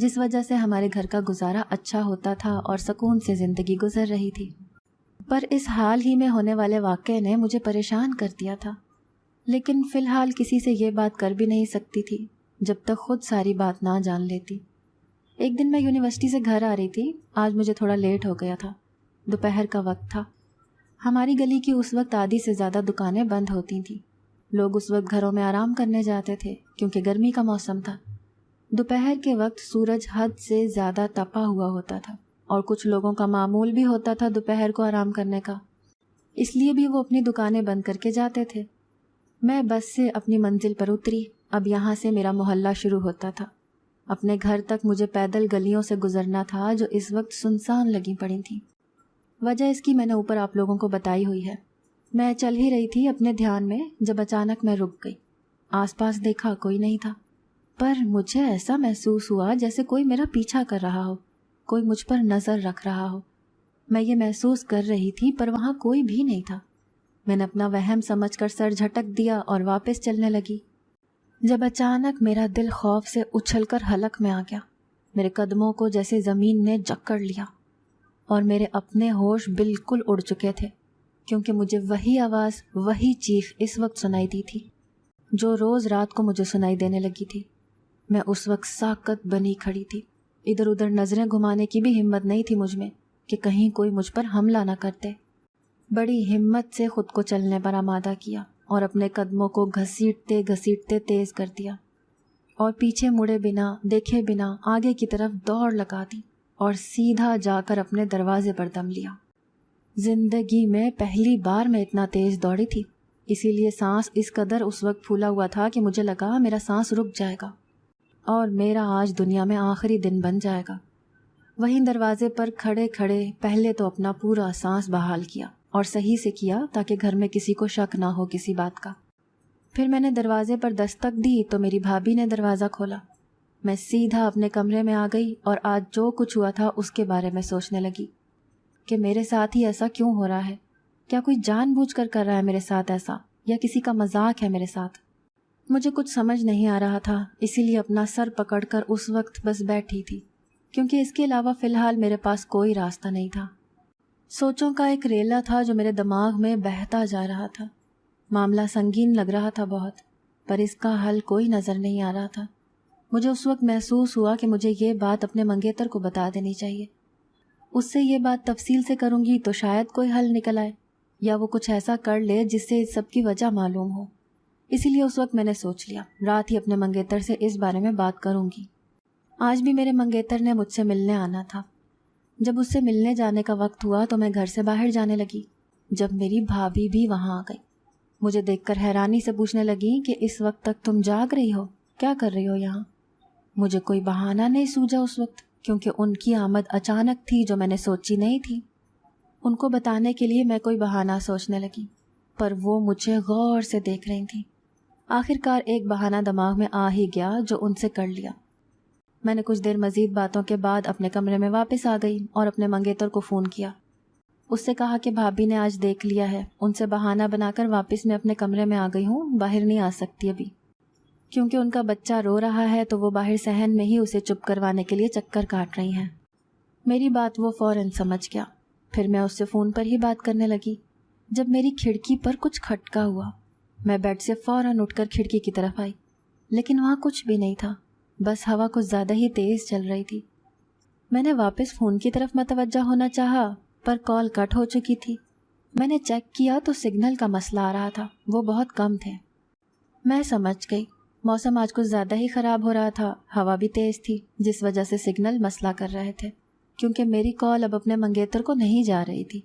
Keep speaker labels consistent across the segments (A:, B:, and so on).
A: جس وجہ سے ہمارے گھر کا گزارا اچھا ہوتا تھا اور سکون سے زندگی گزر رہی تھی۔ پر اس حال ہی میں ہونے والے واقعے نے مجھے پریشان کر دیا تھا، لیکن فی الحال کسی سے یہ بات کر بھی نہیں سکتی تھی جب تک خود ساری بات نہ جان لیتی۔ ایک دن میں یونیورسٹی سے گھر آ رہی تھی۔ آج مجھے تھوڑا لیٹ ہو گیا تھا، دوپہر کا وقت تھا۔ ہماری گلی کی اس وقت آدھی سے زیادہ دکانیں بند ہوتی تھیں۔ لوگ اس وقت گھروں میں آرام کرنے جاتے تھے کیونکہ گرمی کا موسم تھا۔ دوپہر کے وقت سورج حد سے زیادہ تپا ہوا ہوتا تھا اور کچھ لوگوں کا معمول بھی ہوتا تھا دوپہر کو آرام کرنے کا، اس لیے بھی وہ اپنی دکانیں بند کر کے جاتے تھے۔ میں بس سے اپنی منزل پر اتری۔ اب یہاں سے میرا محلہ شروع ہوتا تھا۔ اپنے گھر تک مجھے پیدل گلیوں سے گزرنا تھا جو اس وقت سنسان لگی پڑی تھیں۔ وجہ اس کی میں نے اوپر آپ لوگوں کو بتائی ہوئی ہے۔ میں چل ہی رہی تھی اپنے دھیان میں جب اچانک میں رک گئی۔ آس پاس دیکھا، کوئی نہیں تھا، پر مجھے ایسا محسوس ہوا جیسے کوئی میرا پیچھا کر رہا ہو، کوئی مجھ پر نظر رکھ رہا ہو۔ میں یہ محسوس کر رہی تھی پر وہاں کوئی بھی نہیں تھا۔ میں نے اپنا وہم سمجھ کر سر جھٹک دیا اور واپس چلنے لگی، جب اچانک میرا دل خوف سے اچھل کر حلق میں آ گیا۔ میرے قدموں کو جیسے زمین نے جکڑ لیا اور میرے اپنے ہوش بالکل اڑ چکے تھے، کیونکہ مجھے وہی آواز، وہی چیخ اس وقت سنائی دی تھی جو روز رات کو مجھے سنائی دینے لگی تھی۔ میں اس وقت ساکت بنی کھڑی تھی۔ ادھر ادھر نظریں گھمانے کی بھی ہمت نہیں تھی مجھ میں کہ کہیں کوئی مجھ پر حملہ نہ کرتے۔ بڑی ہمت سے خود کو چلنے پر آمادہ کیا اور اپنے قدموں کو گھسیٹتے گھسیٹتے تیز کر دیا اور پیچھے مڑے بنا، دیکھے بنا آگے کی طرف دوڑ لگا دی اور سیدھا جا کر اپنے دروازے پر دم لیا۔ زندگی میں پہلی بار میں اتنا تیز دوڑی تھی، اسی لیے سانس اس قدر اس وقت پھولا ہوا تھا کہ مجھے لگا میرا سانس رک جائے گا اور میرا آج دنیا میں آخری دن بن جائے گا۔ وہیں دروازے پر کھڑے کھڑے پہلے تو اپنا پورا سانس بحال کیا اور صحیح سے کیا تاکہ گھر میں کسی کو شک نہ ہو کسی بات کا۔ پھر میں نے دروازے پر دستک دی تو میری بھابھی نے دروازہ کھولا۔ میں سیدھا اپنے کمرے میں آ گئی اور آج جو کچھ ہوا تھا اس کے بارے میں سوچنے لگی کہ میرے ساتھ ہی ایسا کیوں ہو رہا ہے؟ کیا کوئی جان بوجھ کر رہا ہے میرے ساتھ ایسا، یا کسی کا مذاق ہے میرے ساتھ؟ مجھے کچھ سمجھ نہیں آ رہا تھا، اسی لیے اپنا سر پکڑ کر اس وقت بس بیٹھی تھی، کیونکہ اس کے علاوہ فی الحال میرے پاس کوئی راستہ نہیں تھا۔ سوچوں کا ایک ریلا تھا جو میرے دماغ میں بہتا جا رہا تھا۔ معاملہ سنگین لگ رہا تھا بہت، پر اس کا حل کوئی نظر نہیں آ رہا تھا۔ مجھے اس وقت محسوس ہوا کہ مجھے یہ بات اپنے منگیتر کو بتا دینی چاہیے۔ اس سے یہ بات تفصیل سے کروں گی تو شاید کوئی حل نکل آئے، یا وہ کچھ ایسا کر لے جس سے اس سب کی وجہ معلوم ہو۔ اسی لیے اس وقت میں نے سوچ لیا رات ہی اپنے منگیتر سے اس بارے میں بات کروں گی۔ آج بھی میرے منگیتر نے مجھ سے ملنے آنا تھا۔ جب اس سے ملنے جانے کا وقت ہوا تو میں گھر سے باہر جانے لگی، جب میری بھابھی بھی وہاں آ گئی۔ مجھے دیکھ کر حیرانی سے پوچھنے لگی کہ اس وقت تک تم جاگ رہی ہو، کیا کر رہی ہو یہاں؟ مجھے کوئی بہانہ نہیں سوجا اس وقت، کیونکہ ان کی آمد اچانک تھی جو میں نے سوچی نہیں تھی۔ ان کو بتانے کے لیے میں کوئی بہانہ سوچنے لگی، پر وہ مجھے غور سے دیکھ رہی تھیں۔ آخرکار ایک بہانہ دماغ میں آ ہی گیا جو ان سے کر لیا۔ میں نے کچھ دیر مزید باتوں کے بعد اپنے کمرے میں واپس آ گئی اور اپنے منگیتر کو فون کیا۔ اس سے کہا کہ بھابھی نے آج دیکھ لیا ہے، ان سے بہانہ بنا کر واپس میں اپنے کمرے میں آ گئی ہوں، باہر نہیں آ سکتی ابھی، کیونکہ ان کا بچہ رو رہا ہے تو وہ باہر صحن میں ہی اسے چپ کروانے کے لیے چکر کاٹ رہی ہیں۔ میری بات وہ فوراً سمجھ گیا۔ پھر میں اس سے فون پر ہی بات کرنے لگی جب میری کھڑکی پر کچھ کھٹکا ہوا۔ میں بیڈ سے فوراً اٹھ کر کھڑکی کی طرف آئی، لیکن وہاں کچھ بھی نہیں تھا، بس ہوا کچھ زیادہ ہی تیز چل رہی تھی۔ میں نے واپس فون کی طرف متوجہ ہونا چاہا پر کال کٹ ہو چکی تھی۔ میں نے چیک کیا تو سگنل کا مسئلہ آ رہا تھا، وہ بہت کم تھے۔ میں سمجھ گئی موسم آج کچھ زیادہ ہی خراب ہو رہا تھا، ہوا بھی تیز تھی جس وجہ سے سگنل مسئلہ کر رہے تھے، کیونکہ میری کال اب اپنے منگیتر کو نہیں جا رہی تھی۔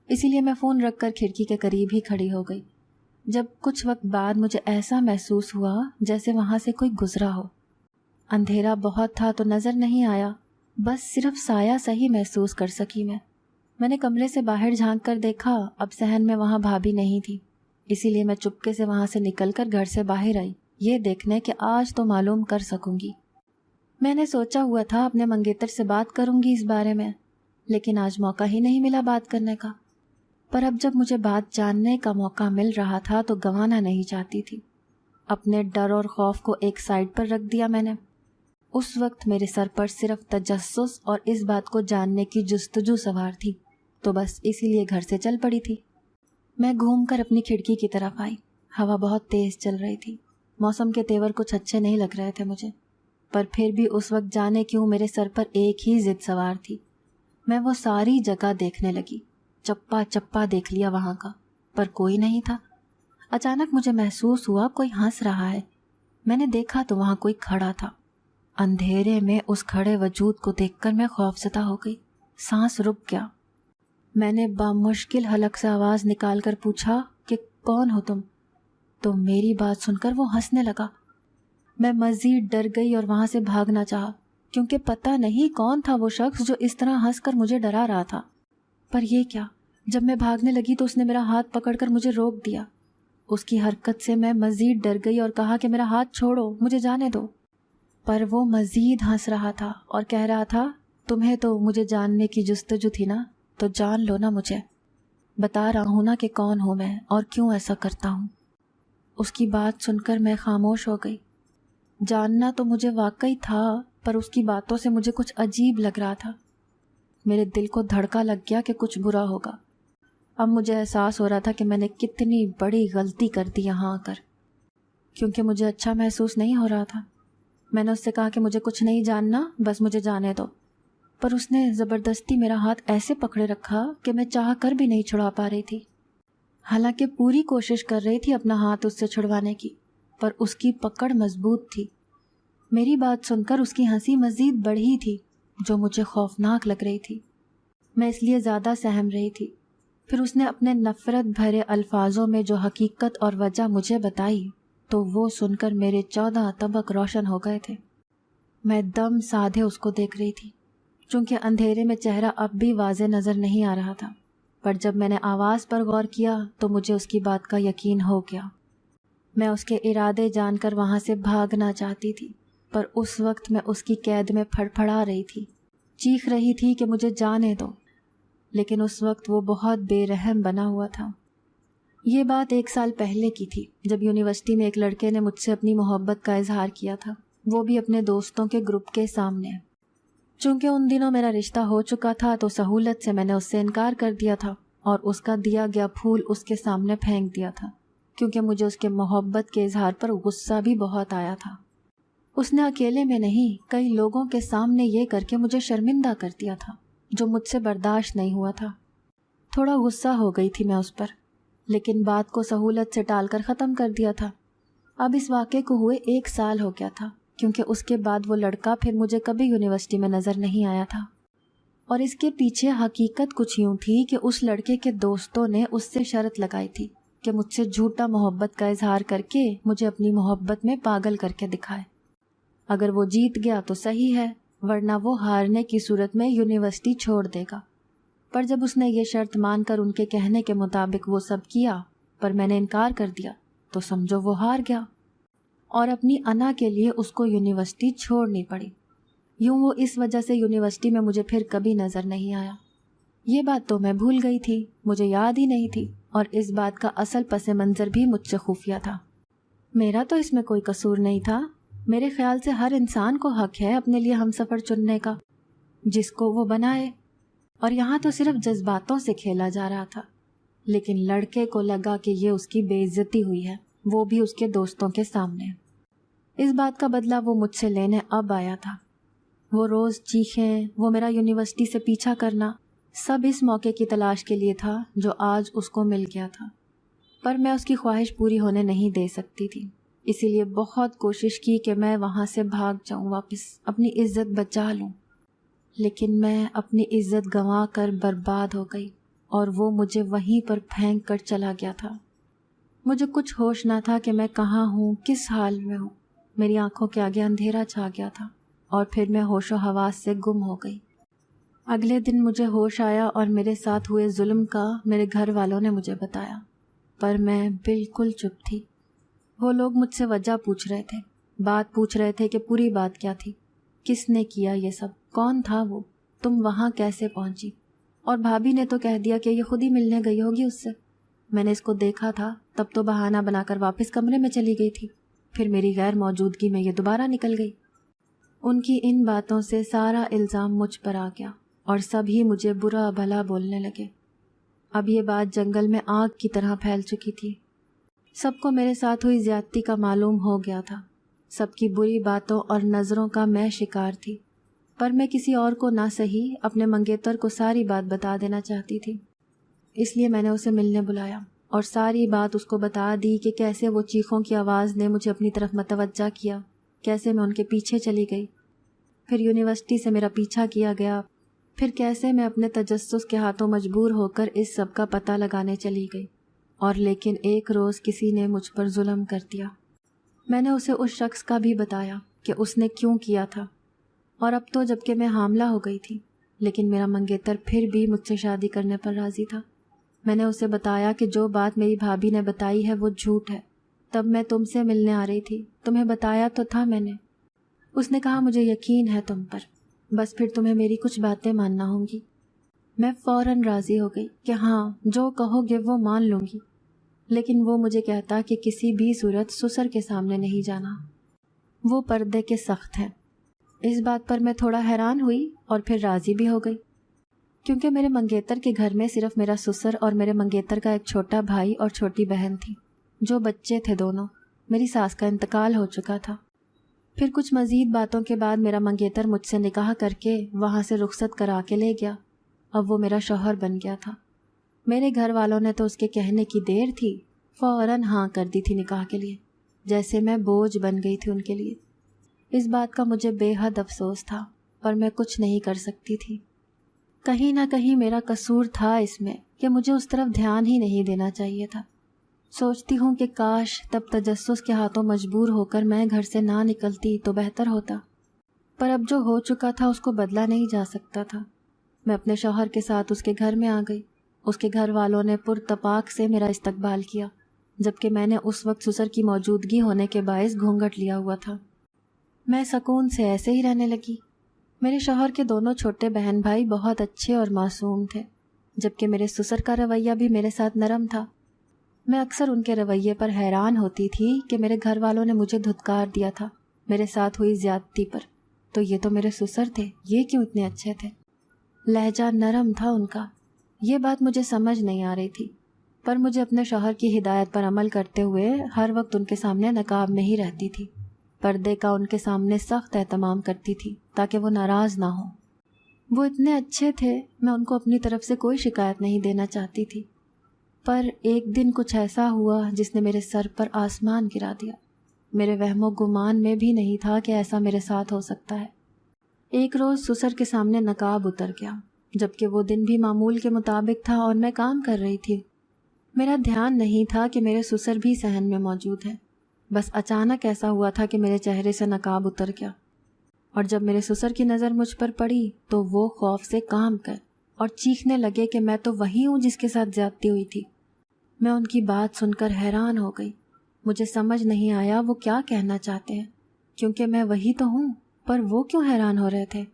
A: اسی لیے میں فون رکھ کر کھڑکی کے قریب ہی کھڑی ہو گئی، جب کچھ وقت بعد مجھے ایسا محسوس ہوا جیسے وہاں سے کوئی گزرا ہو۔ اندھیرا بہت تھا تو نظر نہیں آیا، بس صرف سایہ سا ہی محسوس کر سکی میں نے کمرے سے باہر جھانک کر دیکھا، اب صحن میں وہاں بھابھی نہیں تھی، اسی لیے میں چپکے سے وہاں سے نکل کر گھر سے باہر آئی، یہ دیکھنے کہ آج تو معلوم کر سکوں گی۔ میں نے سوچا ہوا تھا اپنے منگیتر سے بات کروں گی اس بارے میں، لیکن آج موقع ہی نہیں ملا بات کرنے کا۔ پر اب جب مجھے بات جاننے کا موقع مل رہا تھا تو گنوانا نہیں چاہتی تھی۔ اپنے ڈر اور خوف کو ایک سائڈ پر رکھ دیا میں نے اس وقت میرے سر پر صرف تجسس اور اس بات کو جاننے کی جستجو سوار تھی، تو بس اسی لیے گھر سے چل پڑی تھی۔ میں گھوم کر اپنی کھڑکی کی طرف آئی۔ ہوا بہت تیز چل رہی تھی، موسم کے تیور کچھ اچھے نہیں لگ رہے تھے مجھے، پر پھر بھی اس وقت جانے کیوں میرے سر پر ایک ہی ضد سوار تھی۔ میں وہ ساری جگہ دیکھنے لگی، چپا چپا دیکھ لیا وہاں کا، پر کوئی نہیں تھا۔ اچانک مجھے محسوس ہوا کوئی ہنس رہا ہے۔ میں نے دیکھا تو وہاں کوئی کھڑا تھا۔ اندھیرے میں اس کھڑے وجود کو دیکھ کر میں خوفزدہ ہو گئی، سانس رک گیا۔ میں نے بامشکل حلق سے آواز نکال کر پوچھا کہ کون ہو تم؟ تو میری بات سن کر وہ ہنسنے لگا۔ میں مزید ڈر گئی اور وہاں سے بھاگنا چاہا، کیونکہ پتہ نہیں کون تھا وہ شخص جو اس طرح ہنس کر مجھے ڈرا رہا تھا۔ پر یہ کیا، جب میں بھاگنے لگی تو اس نے میرا ہاتھ پکڑ کر مجھے روک دیا۔ اس کی حرکت سے میں مزید ڈر گئی اور کہا کہ میرا ہاتھ چھوڑو، مجھے جانے دو۔ پر وہ مزید ہنس رہا تھا اور کہہ رہا تھا، تمہیں تو مجھے جاننے کی جستجو تھی نا، تو جان لو نا مجھے، بتا رہا ہوں نا کہ کون ہوں میں اور کیوں ایسا کرتا ہوں۔ اس کی بات سن کر میں خاموش ہو گئی۔ جاننا تو مجھے واقعی تھا، پر اس کی باتوں سے مجھے کچھ عجیب لگ رہا تھا۔ میرے دل کو دھڑکا لگ گیا کہ کچھ برا ہوگا۔ اب مجھے احساس ہو رہا تھا کہ میں نے کتنی بڑی غلطی کر دی یہاں آ کر، کیونکہ مجھے اچھا محسوس نہیں ہو رہا تھا۔ میں نے اس سے کہا کہ مجھے کچھ نہیں جاننا، بس مجھے جانے دو، پر اس نے زبردستی میرا ہاتھ ایسے پکڑے رکھا کہ میں چاہ کر بھی نہیں چھڑا پا رہی تھی۔ حالانکہ پوری کوشش کر رہی تھی اپنا ہاتھ اس سے چھڑوانے کی، پر اس کی پکڑ مضبوط تھی۔ میری بات سن کر اس کی ہنسی مزید بڑھی تھی، جو مجھے خوفناک لگ رہی تھی۔ میں اس لیے زیادہ سہم رہی تھی۔ پھر اس نے اپنے نفرت بھرے الفاظوں میں جو حقیقت اور وجہ مجھے بتائی، تو وہ سن کر میرے 14 طبق روشن ہو گئے تھے۔ میں دم سادھے اس کو دیکھ رہی تھی، چونکہ اندھیرے میں چہرہ اب بھی واضح نظر نہیں آ رہا تھا، پر جب میں نے آواز پر غور کیا تو مجھے اس کی بات کا یقین ہو گیا۔ میں اس کے ارادے جان کر وہاں سے بھاگنا چاہتی تھی، پر اس وقت میں اس کی قید میں پھڑپھڑا رہی تھی، چیخ رہی تھی کہ مجھے جانے دو، لیکن اس وقت وہ بہت بے رحم بنا ہوا تھا۔ یہ بات 1 سال پہلے کی تھی، جب یونیورسٹی میں ایک لڑکے نے مجھ سے اپنی محبت کا اظہار کیا تھا، وہ بھی اپنے دوستوں کے گروپ کے سامنے۔ چونکہ ان دنوں میرا رشتہ ہو چکا تھا تو سہولت سے میں نے اس سے انکار کر دیا تھا اور اس کا دیا گیا پھول اس کے سامنے پھینک دیا تھا، کیونکہ مجھے اس کے محبت کے اظہار پر غصہ بھی بہت آیا تھا۔ اس نے اکیلے میں نہیں، کئی لوگوں کے سامنے یہ کر کے مجھے شرمندہ کر دیا تھا، جو مجھ سے برداشت نہیں ہوا تھا۔ تھوڑا غصہ ہو گئی تھی میں اس پر، لیکن بات کو سہولت سے ٹال کر ختم کر دیا تھا۔ اب اس واقعے کو ہوئے 1 سال ہو گیا تھا، کیونکہ اس کے بعد وہ لڑکا پھر مجھے کبھی یونیورسٹی میں نظر نہیں آیا تھا۔ اور اس کے پیچھے حقیقت کچھ یوں تھی کہ اس لڑکے کے دوستوں نے اس سے شرط لگائی تھی کہ مجھ سے جھوٹا محبت کا اظہار کر کے مجھے اپنی محبت میں پاگل کر کے دکھائے۔ اگر وہ جیت گیا تو صحیح ہے، ورنہ وہ ہارنے کی صورت میں یونیورسٹی چھوڑ دے گا۔ پر جب اس نے یہ شرط مان کر ان کے کہنے کے مطابق وہ سب کیا، پر میں نے انکار کر دیا، تو سمجھو وہ ہار گیا، اور اپنی انا کے لیے اس کو یونیورسٹی چھوڑنی پڑی۔ یوں وہ اس وجہ سے یونیورسٹی میں مجھے پھر کبھی نظر نہیں آیا۔ یہ بات تو میں بھول گئی تھی، مجھے یاد ہی نہیں تھی، اور اس بات کا اصل پس منظر بھی مجھ سے خفیہ تھا۔ میرا تو اس میں کوئی قصور نہیں تھا۔ میرے خیال سے ہر انسان کو حق ہے اپنے لیے ہمسفر چننے کا، جس کو وہ بنائے، اور یہاں تو صرف جذباتوں سے کھیلا جا رہا تھا۔ لیکن لڑکے کو لگا کہ یہ اس کی بے عزتی ہوئی ہے، وہ بھی اس کے دوستوں کے سامنے۔ اس بات کا بدلہ وہ مجھ سے لینے اب آیا تھا۔ وہ روز چیخیں، وہ میرا یونیورسٹی سے پیچھا کرنا، سب اس موقع کی تلاش کے لیے تھا جو آج اس کو مل گیا تھا۔ پر میں اس کی خواہش پوری ہونے نہیں دے سکتی تھی، اسی لیے بہت کوشش کی کہ میں وہاں سے بھاگ جاؤں، واپس اپنی عزت بچا لوں۔ لیکن میں اپنی عزت گنوا کر برباد ہو گئی، اور وہ مجھے وہیں پر پھینک کر چلا گیا تھا۔ مجھے کچھ ہوش نہ تھا کہ میں کہاں ہوں، کس حال میں ہوں۔ میری آنکھوں کے آگے اندھیرا چھا گیا تھا، اور پھر میں ہوش و حواس سے گم ہو گئی۔ اگلے دن مجھے ہوش آیا اور میرے ساتھ ہوئے ظلم کا میرے گھر والوں نے مجھے بتایا، پر میں بالکل چپ تھی۔ وہ لوگ مجھ سے وجہ پوچھ رہے تھے، بات پوچھ رہے تھے کہ پوری بات کیا تھی، کس نے کیا یہ سب، کون تھا وہ، تم وہاں کیسے پہنچی، اور بھابھی نے تو کہہ دیا کہ یہ خود ہی ملنے گئی ہوگی اس سے۔ میں نے اس کو دیکھا تھا، تب تو بہانہ بنا کر واپس کمرے میں چلی گئی تھی، پھر میری غیر موجودگی میں یہ دوبارہ نکل گئی۔ ان کی ان باتوں سے سارا الزام مجھ پر آ گیا اور سب ہی مجھے برا بھلا بولنے لگے۔ اب یہ بات جنگل میں آگ کی طرح پھیل چکی تھی۔ سب کو میرے ساتھ ہوئی زیادتی کا معلوم ہو گیا تھا۔ سب کی بری باتوں اور نظروں کا میں شکار تھی، پر میں کسی اور کو نہ صحیح اپنے منگیتر کو ساری بات بتا دینا چاہتی تھی۔ اس لیے میں نے اسے ملنے بلایا اور ساری بات اس کو بتا دی کہ کیسے وہ چیخوں کی آواز نے مجھے اپنی طرف متوجہ کیا، کیسے میں ان کے پیچھے چلی گئی، پھر یونیورسٹی سے میرا پیچھا کیا گیا، پھر کیسے میں اپنے تجسس کے ہاتھوں مجبور ہو کر اس سب کا پتہ لگانے چلی گئی، اور لیکن ایک روز کسی نے مجھ پر ظلم کر دیا۔ میں نے اسے اس شخص کا بھی بتایا کہ اس نے کیوں کیا تھا، اور اب تو جب کہ میں حاملہ ہو گئی تھی لیکن میرا منگیتر پھر بھی مجھ سے شادی کرنے پر راضی تھا۔ میں نے اسے بتایا کہ جو بات میری بھابھی نے بتائی ہے وہ جھوٹ ہے، تب میں تم سے ملنے آ رہی تھی، تمہیں بتایا تو تھا میں نے۔ اس نے کہا مجھے یقین ہے تم پر، بس پھر تمہیں میری کچھ باتیں ماننا ہوں گی۔ میں فوراً راضی ہو گئی کہ ہاں جو کہو گے وہ مان لوں گی، لیکن وہ مجھے کہتا کہ کسی بھی صورت سسر کے سامنے نہیں جانا، وہ پردے کے سخت ہیں۔ اس بات پر میں تھوڑا حیران ہوئی اور پھر راضی بھی ہو گئی، کیونکہ میرے منگیتر کے گھر میں صرف میرا سسر اور میرے منگیتر کا ایک چھوٹا بھائی اور چھوٹی بہن تھی، جو بچے تھے دونوں۔ میری ساس کا انتقال ہو چکا تھا۔ پھر کچھ مزید باتوں کے بعد میرا منگیتر مجھ سے نکاح کر کے وہاں سے رخصت کرا کے لے گیا۔ اب وہ میرا شوہر بن گیا تھا۔ میرے گھر والوں نے تو اس کے کہنے کی دیر تھی، فوراً ہاں کر دی تھی نکاح کے لیے، جیسے میں بوجھ بن گئی تھی ان کے لیے۔ اس بات کا مجھے بے حد افسوس تھا، پر میں کچھ نہیں کر سکتی تھی۔ کہیں نہ کہیں میرا قصور تھا اس میں کہ مجھے اس طرف دھیان ہی نہیں دینا چاہیے تھا۔ سوچتی ہوں کہ کاش تب تجسس کے ہاتھوں مجبور ہو کر میں گھر سے نہ نکلتی تو بہتر ہوتا، پر اب جو ہو چکا تھا اس کو بدلا نہیں جا سکتا تھا۔ میں اپنے شوہر کے ساتھ اس کے گھر میں آ گئی۔ اس کے گھر والوں نے پرتپاک سے میرا استقبال کیا، جبکہ میں نے اس وقت سسر کی موجودگی ہونے کے باعث گھونگھٹ لیا ہوا تھا۔ میں سکون سے ایسے ہی رہنے لگی۔ میرے شوہر کے دونوں چھوٹے بہن بھائی بہت اچھے اور معصوم تھے، جبکہ میرے سسر کا رویہ بھی میرے ساتھ نرم تھا۔ میں اکثر ان کے رویے پر حیران ہوتی تھی کہ میرے گھر والوں نے مجھے دھتکار دیا تھا میرے ساتھ ہوئی زیادتی پر، تو یہ تو میرے سسر تھے، یہ کیوں اتنے اچھے تھے؟ لہجہ نرم تھا ان کا۔ یہ بات مجھے سمجھ نہیں آ رہی تھی، پر مجھے اپنے شوہر کی ہدایت پر عمل کرتے ہوئے ہر وقت ان کے سامنے نقاب میں ہی رہتی تھی، پردے کا ان کے سامنے سخت اہتمام کرتی تھی تاکہ وہ ناراض نہ ہوں۔ وہ اتنے اچھے تھے، میں ان کو اپنی طرف سے کوئی شکایت نہیں دینا چاہتی تھی، پر ایک دن کچھ ایسا ہوا جس نے میرے سر پر آسمان گرا دیا۔ میرے وہم و گمان میں بھی نہیں تھا کہ ایسا میرے ساتھ ہو سکتا ہے۔ ایک روز سسر کے سامنے نقاب اتر گیا، جبکہ وہ دن بھی معمول کے مطابق تھا اور میں کام کر رہی تھی۔ میرا دھیان نہیں تھا کہ میرے سسر بھی صحن میں موجود ہیں، بس اچانک ایسا ہوا تھا کہ میرے چہرے سے نقاب اتر گیا، اور جب میرے سسر کی نظر مجھ پر پڑی تو وہ خوف سے کانپ گئے اور چیخنے لگے کہ میں تو وہی ہوں جس کے ساتھ زیادتی ہوئی تھی۔ میں ان کی بات سن کر حیران ہو گئی۔ مجھے سمجھ نہیں آیا وہ کیا کہنا چاہتے ہیں، کیونکہ میں وہی تو ہوں، پر وہ کیوں حیران ہو رہے تھے؟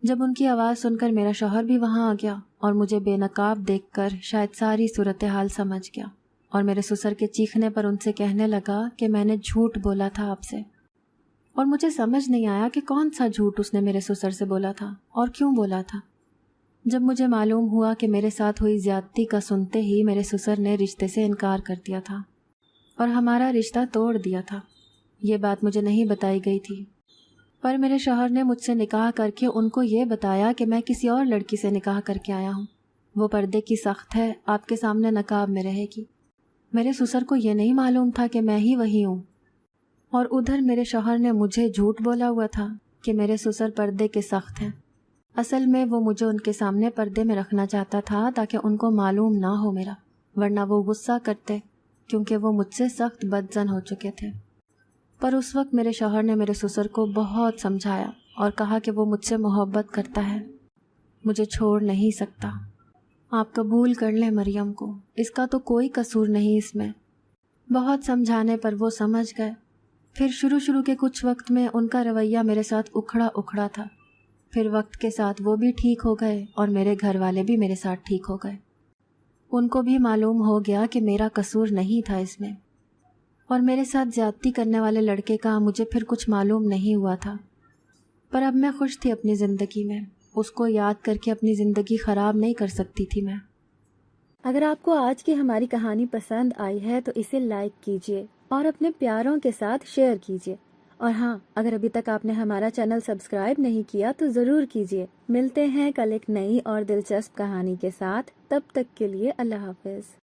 A: جب ان کی آواز سن کر میرا شوہر بھی وہاں آ گیا اور مجھے بے نقاب دیکھ کر شاید ساری صورتحال سمجھ گیا، اور میرے سسر کے چیخنے پر ان سے کہنے لگا کہ میں نے جھوٹ بولا تھا آپ سے، اور مجھے سمجھ نہیں آیا کہ کون سا جھوٹ اس نے میرے سسر سے بولا تھا اور کیوں بولا تھا۔ جب مجھے معلوم ہوا کہ میرے ساتھ ہوئی زیادتی کا سنتے ہی میرے سسر نے رشتے سے انکار کر دیا تھا اور ہمارا رشتہ توڑ دیا تھا۔ یہ بات مجھے نہیں بتائی گئی تھی، پر میرے شوہر نے مجھ سے نکاح کر کے ان کو یہ بتایا کہ میں کسی اور لڑکی سے نکاح کر کے آیا ہوں، وہ پردے کی سخت ہے، آپ کے سامنے نقاب میں رہے گی۔ میرے سسر کو یہ نہیں معلوم تھا کہ میں ہی وہی ہوں، اور ادھر میرے شوہر نے مجھے جھوٹ بولا ہوا تھا کہ میرے سسر پردے کے سخت ہیں۔ اصل میں وہ مجھے ان کے سامنے پردے میں رکھنا چاہتا تھا تاکہ ان کو معلوم نہ ہو میرا، ورنہ وہ غصہ کرتے، کیونکہ وہ مجھ سے سخت بدظن ہو چکے تھے۔ پر اس وقت میرے شوہر نے میرے سسر کو بہت سمجھایا اور کہا کہ وہ مجھ سے محبت کرتا ہے، مجھے چھوڑ نہیں سکتا۔ آپ قبول کر لیں مریم کو، اس کا تو کوئی قصور نہیں اس میں۔ بہت سمجھانے پر وہ سمجھ گئے۔ پھر شروع کے کچھ وقت میں ان کا رویہ میرے ساتھ اکھڑا تھا، پھر وقت کے ساتھ وہ بھی ٹھیک ہو گئے اور میرے گھر والے بھی میرے ساتھ ٹھیک ہو گئے۔ ان کو بھی معلوم ہو گیا کہ میرا قصور نہیں تھا اس میں، اور میرے ساتھ زیادتی کرنے والے لڑکے کا مجھے پھر کچھ معلوم نہیں ہوا تھا۔ پر اب میں خوش تھی اپنی زندگی میں، اس کو یاد کر کے اپنی زندگی خراب نہیں کر سکتی تھی میں۔
B: اگر آپ کو آج کی ہماری کہانی پسند آئی ہے تو اسے لائک کیجیے اور اپنے پیاروں کے ساتھ شیئر کیجیے، اور ہاں، اگر ابھی تک آپ نے ہمارا چینل سبسکرائب نہیں کیا تو ضرور کیجیے۔ ملتے ہیں کل ایک نئی اور دلچسپ کہانی کے ساتھ، تب تک کے لیے اللہ حافظ۔